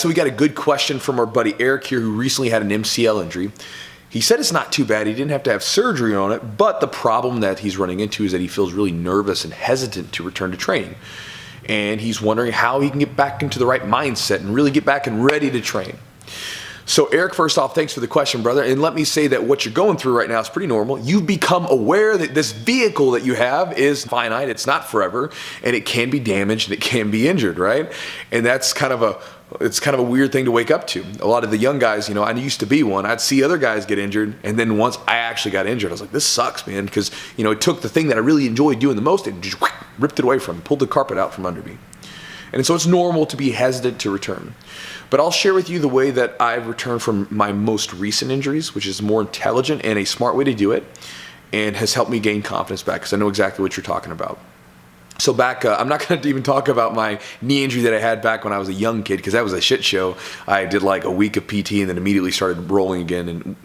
so we got a good question from our buddy Eric here, who recently had an MCL injury. He said it's not too bad. He didn't have to have surgery on it, but the problem that he's running into is that he feels really nervous and hesitant to return to training. And he's wondering how he can get back into the right mindset and really get back and ready to train. So Eric, first off, thanks for the question, brother. And let me say that what you're going through right now is pretty normal. You've become aware that this vehicle that you have is finite. It's not forever, and it can be damaged and it can be injured, right? And that's kind of a weird thing to wake up to. A lot of the young guys, I used to be one. I'd see other guys get injured, and then once I actually got injured, I was like, this sucks, man, because it took the thing that I really enjoyed doing the most and just ripped it away from me, pulled the carpet out from under me. And so it's normal to be hesitant to return. But I'll share with you the way that I've returned from my most recent injuries, which is more intelligent and a smart way to do it, and has helped me gain confidence back, because I know exactly what you're talking about. So back, I'm not going to even talk about my knee injury that I had back when I was a young kid, because that was a shit show. I did like a week of PT and then immediately started rolling again, and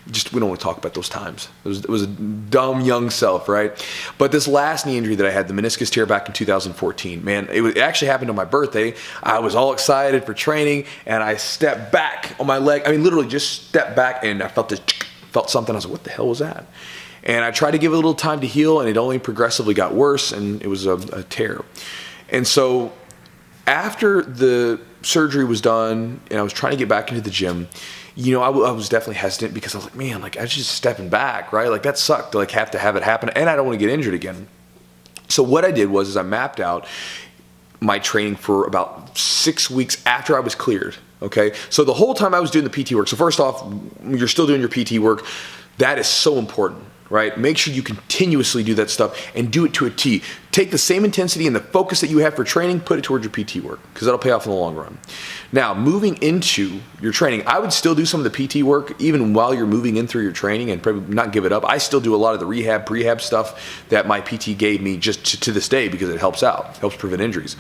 we don't want to talk about those times. It was a dumb young self, right? But this last knee injury that I had, the meniscus tear back in 2014, man, it actually happened on my birthday. I was all excited for training, and I stepped back on my leg. I mean, literally just stepped back, and I felt something. I was like, what the hell was that? And I tried to give it a little time to heal, and it only progressively got worse, and it was a tear. And so after the surgery was done and I was trying to get back into the gym, I was definitely hesitant, because I was like, man, I was just stepping back, right? Like, that sucked to have to have it happen, and I don't want to get injured again. So what I did was I mapped out my training for about 6 weeks after I was cleared, okay? So the whole time I was doing the PT work. So first off, you're still doing your PT work. That is so important, right? Make sure you continuously do that stuff and do it to a T. Take the same intensity and the focus that you have for training, put it towards your PT work, because that'll pay off in the long run. Now, moving into your training, I would still do some of the PT work even while you're moving in through your training, and probably not give it up. I still do a lot of the prehab stuff that my PT gave me just to this day, because it helps out, helps prevent injuries.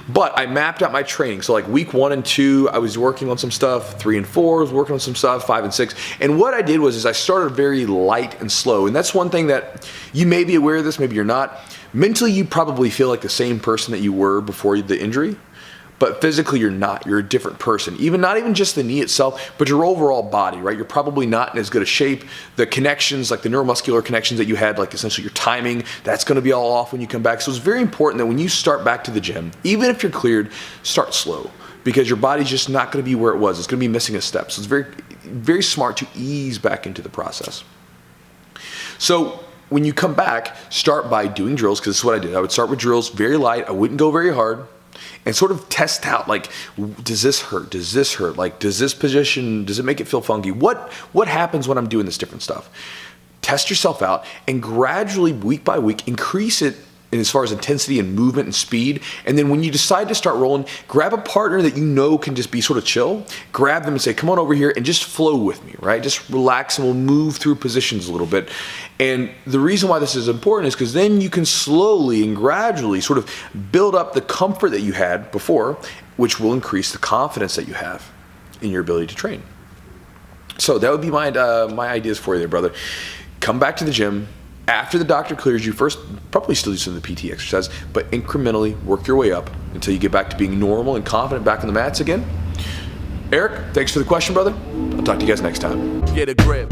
But I mapped out my training. So like week 1 and 2, I was working on some stuff. 3 and 4, I was working on some stuff. 5 and 6. And what I did was I started very light and slow. And that's one thing that you may be aware of this, maybe you're not. Mentally, you probably feel like the same person that you were before the injury, but physically you're not. You're a different person. Not even just the knee itself, but your overall body, right? You're probably not in as good a shape. The connections, like the neuromuscular connections that you had, like essentially your timing, that's going to be all off when you come back. So it's very important that when you start back to the gym, even if you're cleared, start slow, because your body's just not going to be where it was. It's going to be missing a step. So it's very, very smart to ease back into the process. So when you come back, start by doing drills, because this is what I did. I would start with drills, very light. I wouldn't go very hard, and sort of test out, like, does this hurt? Does this hurt? Like, does this position, does it make it feel funky? What happens when I'm doing this different stuff? Test yourself out, and gradually, week by week, increase it as far as intensity and movement and speed. And then when you decide to start rolling, grab a partner that can just be sort of chill. Grab them and say, come on over here and just flow with me, right? Just relax, and we'll move through positions a little bit. And the reason why this is important is because then you can slowly and gradually sort of build up the comfort that you had before, which will increase the confidence that you have in your ability to train. So that would be my ideas for you there, brother. Come back to the gym. After the doctor clears you, first probably still do some of the PT exercise, but incrementally work your way up until you get back to being normal and confident back on the mats again. Eric, thanks for the question, brother. I'll talk to you guys next time. Get a grip.